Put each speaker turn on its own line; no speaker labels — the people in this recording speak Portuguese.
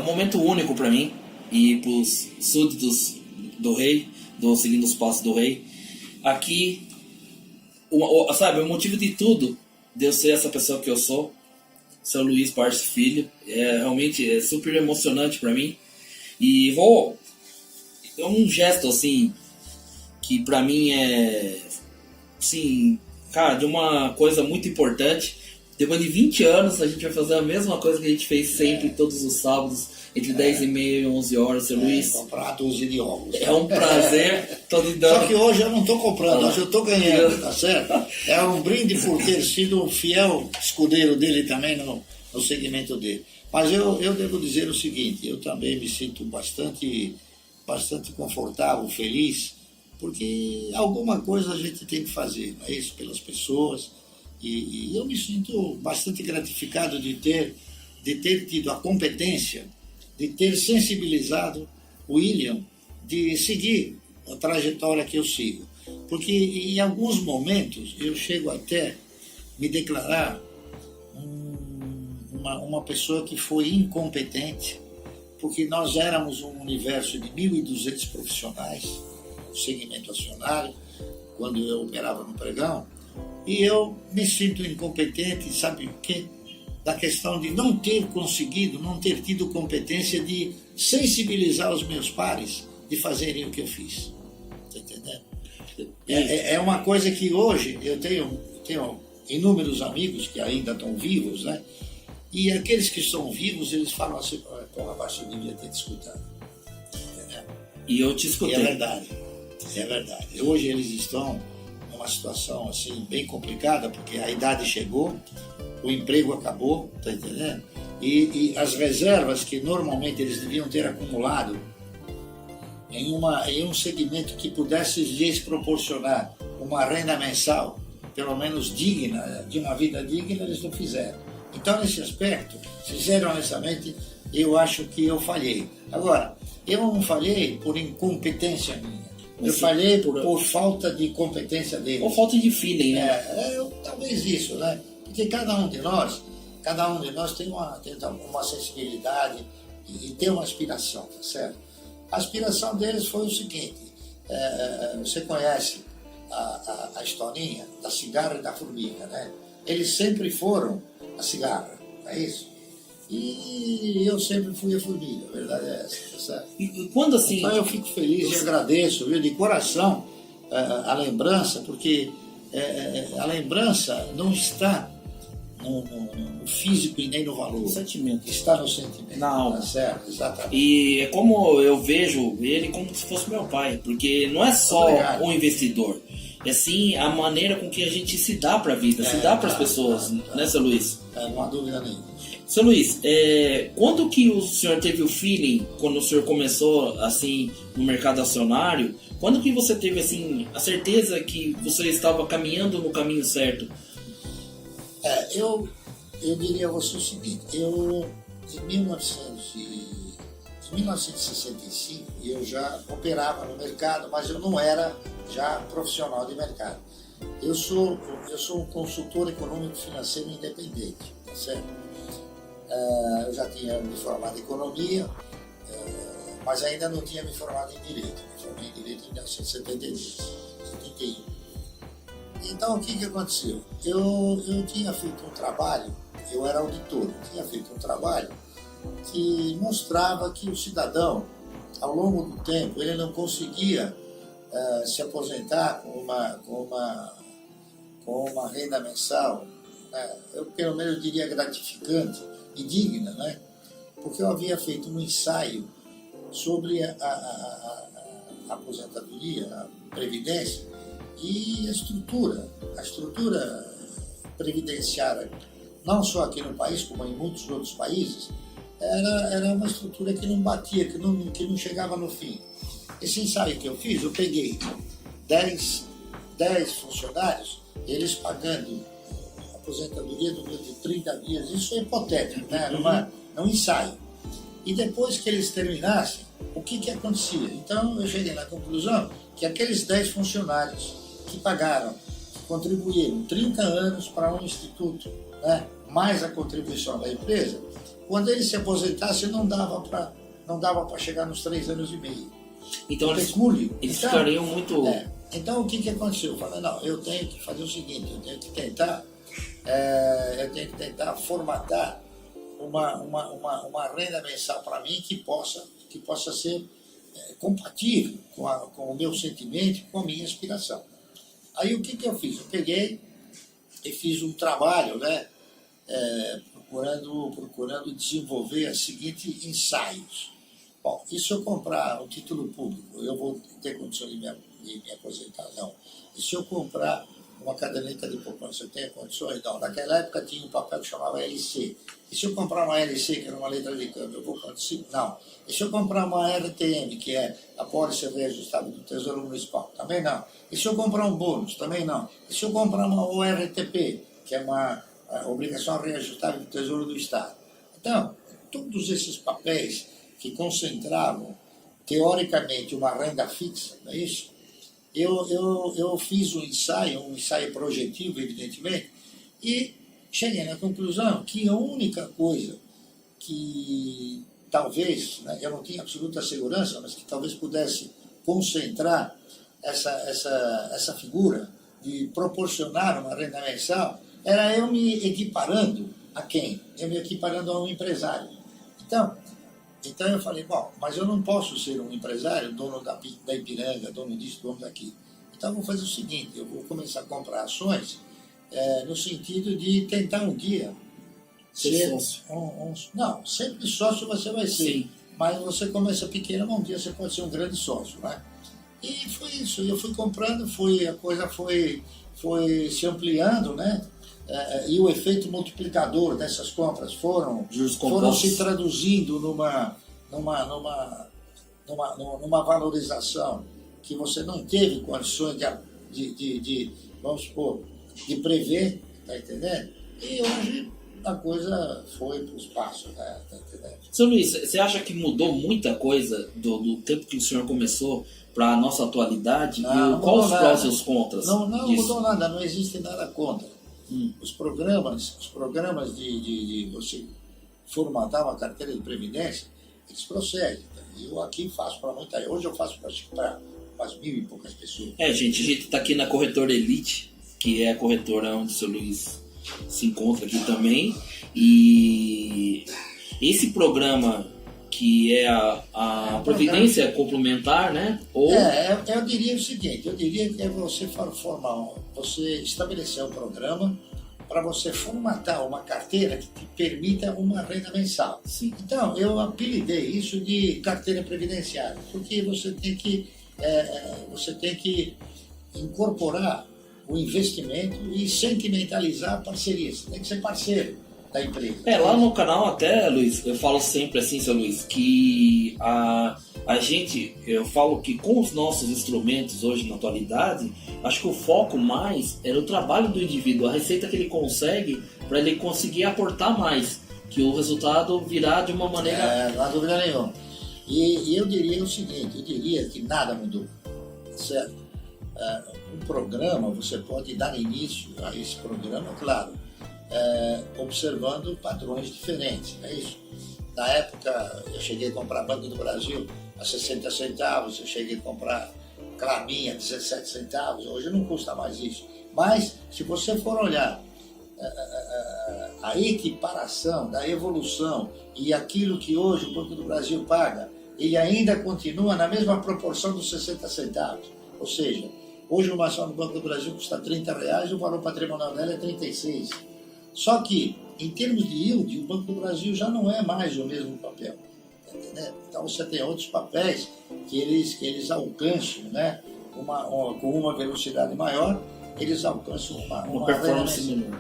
um momento único para mim e para os súditos do rei, seguindo os passos do rei. Aqui, sabe, o motivo de tudo, de eu ser essa pessoa que eu sou, Seu Luiz Barsi Filho, realmente super emocionante para mim. E é um gesto assim que para mim assim, cara, de uma coisa muito importante. Depois de 20 anos a gente vai fazer a mesma coisa que a gente fez sempre, todos os sábados, entre 10h30 e 11 horas, Seu Luiz.
Comprar 12 de óculos.
É um prazer.
Só que hoje eu não estou comprando, hoje eu estou ganhando, tá certo? É um brinde por ter sido um fiel escudeiro dele também no segmento dele. Mas eu devo dizer o seguinte, eu também me sinto bastante confortável, feliz, porque alguma coisa a gente tem que fazer, não é isso? Pelas pessoas. E eu me sinto bastante gratificado de ter tido a competência, de ter sensibilizado o William, de seguir a trajetória que eu sigo. Porque em alguns momentos eu chego até me declarar uma pessoa que foi incompetente, porque nós éramos um universo de 1.200 profissionais, no segmento acionário, quando eu operava no pregão, e eu me sinto incompetente, sabe o quê? Da questão de não ter conseguido, não ter tido competência de sensibilizar os meus pares de fazerem o que eu fiz. Está entendendo? É uma coisa que hoje eu tenho inúmeros amigos que ainda estão vivos, né? E aqueles que estão vivos, eles falam assim, pô, abaixo, eu devia ter te escutado. Entendeu?
E eu te escutei.
E é verdade. Hoje eles estão numa situação assim bem complicada, porque a idade chegou, o emprego acabou, tá entendendo? E as reservas que normalmente eles deviam ter acumulado em um segmento que pudesse lhes proporcionar uma renda mensal, pelo menos digna, de uma vida digna, eles não fizeram. Então, nesse aspecto, sincero, honestamente, eu acho que eu falhei. Agora, eu não falhei por incompetência minha. Eu falhei por falta de competência deles.
Ou falta de feeling, né?
Talvez isso, né? Porque cada um de nós tem uma sensibilidade e tem uma aspiração, tá certo? A aspiração deles foi o seguinte, você conhece a historinha da cigarra e da formiga, né? Eles sempre foram a cigarra, é isso? E eu sempre fui a formiga, a verdade é essa, tá certo?
E quando assim...
Então eu fico feliz e agradeço, viu, de coração a lembrança, porque a lembrança não está no físico e nem no valor.
O sentimento.
Está no sentimento.
Na alma.
Tá certo, exatamente.
E é como eu vejo ele como se fosse meu pai, porque não é só um investidor, é sim a maneira com que a gente se dá para a vida, se dá para as pessoas, né, Seu Luiz?
Não há dúvida nenhuma.
Seu Luiz, quando que o senhor teve o feeling, quando o senhor começou assim no mercado acionário, quando que você teve assim a certeza que você estava caminhando no caminho certo?
Eu diria a você o seguinte, em 1965 eu já operava no mercado, mas eu não era já profissional de mercado. Eu sou um consultor econômico financeiro independente, tá certo? Eu já tinha me formado em economia, mas ainda não tinha me formado em direito. Me formei em direito em 1971. Então, o que aconteceu? Eu tinha feito um trabalho, eu era auditor, tinha feito um trabalho que mostrava que o cidadão, ao longo do tempo, ele não conseguia se aposentar com uma renda mensal, né? Eu pelo menos diria gratificante e digna, né? Porque eu havia feito um ensaio sobre a aposentadoria, a previdência e a estrutura previdenciária, não só aqui no país, como em muitos outros países, era uma estrutura que não batia, que não chegava no fim. Esse ensaio que eu fiz, eu peguei 10 funcionários, eles pagando aposentadoria do de 30 dias, isso é hipotético, né? Era um ensaio. E depois que eles terminassem, o que acontecia? Então eu cheguei na conclusão que aqueles 10 funcionários que pagaram, que contribuíram 30 anos para um instituto, né? Mais a contribuição da empresa, quando ele se aposentasse, não dava para chegar nos 3 anos e meio.
Então eles
Então,
ficariam muito...
Então o que aconteceu? Eu falei, não, eu tenho que fazer o seguinte, eu tenho que tentar formatar uma renda mensal para mim que possa ser compatível com o meu sentimento, com a minha aspiração. Aí o que eu fiz? Eu peguei e fiz um trabalho, né, procurando desenvolver os seguintes ensaios. Bom, e se eu comprar o título público, eu vou ter condição de me aposentar? Não. E se eu comprar uma caderneta de poupança, eu tenho condições? Não. Naquela época tinha um papel que chamava LC. E se eu comprar uma LC, que era uma letra de câmbio, eu vou conseguir? Não. E se eu comprar uma RTM, que é a pólice reajustável do Tesouro Municipal? Também não. E se eu comprar um bônus? Também não. E se eu comprar uma ORTP, que é uma obrigação reajustável do Tesouro do Estado? Então, todos esses papéis que concentravam, teoricamente, uma renda fixa, não é isso? Eu fiz um ensaio projetivo, evidentemente, e cheguei na conclusão que a única coisa que talvez, né, eu não tinha absoluta segurança, mas que talvez pudesse concentrar essa figura de proporcionar uma renda mensal, era eu me equiparando a quem? Eu me equiparando a um empresário. Então eu falei, bom, mas eu não posso ser um empresário, dono da Ipiranga, dono disso, dono daquilo. Então eu vou fazer o seguinte, eu vou começar a comprar ações no sentido de tentar um dia ser
sócio.
Não, sempre sócio você vai ser.
Sim.
Mas você começa pequeno, um dia você pode ser um grande sócio, né? E foi isso, eu fui comprando, a coisa foi se ampliando, né? E o efeito multiplicador dessas compras foram se traduzindo numa valorização que você não teve condições de vamos supor, de prever, tá entendendo? E hoje a coisa foi para os passos, né? Tá entendendo?
Seu Luiz, você acha que mudou muita coisa do tempo que o senhor começou para a nossa atualidade? Qual os prós e os contras?
Não mudou nada, não existe nada contra. Os programas de você formatar uma carteira de previdência, eles procedem. Eu aqui faço para muita gente. Hoje eu faço para umas 1.000 e poucas pessoas.
Gente, a gente está aqui na Corretora Elite, que é a corretora onde o seu Luiz se encontra aqui também. E esse programa que é a Previdência Complementar, né?
Eu diria o seguinte, eu diria que é você você estabelecer um programa para você formatar uma carteira que te permita uma renda mensal.
Sim.
Então, eu apelidei isso de carteira previdenciária, porque você tem que incorporar o investimento e sentimentalizar parcerias. Você tem que ser parceiro da empresa.
Lá no canal até, Luiz, eu falo sempre assim, seu Luiz, que eu falo que com os nossos instrumentos hoje na atualidade, acho que o foco mais é o trabalho do indivíduo, a receita que ele consegue para ele conseguir aportar mais, que o resultado virá de uma maneira...
Não há dúvida nenhuma. E eu diria o seguinte, eu diria que nada mudou, certo? Um programa, você pode dar início a esse programa, claro, observando padrões diferentes, não é isso? Na época, eu cheguei a comprar Banco do Brasil a 60 centavos, eu cheguei a comprar Clabin a 17 centavos, hoje não custa mais isso. Mas, se você for olhar a equiparação da evolução e aquilo que hoje o Banco do Brasil paga, ele ainda continua na mesma proporção dos 60 centavos. Ou seja, hoje uma ação no Banco do Brasil custa R$30 e o valor patrimonial dela é 36. Só que, em termos de yield, o Banco do Brasil já não é mais o mesmo papel. Entendeu? Então você tem outros papéis que eles alcançam, né, com uma velocidade maior, eles alcançam uma
performance menor.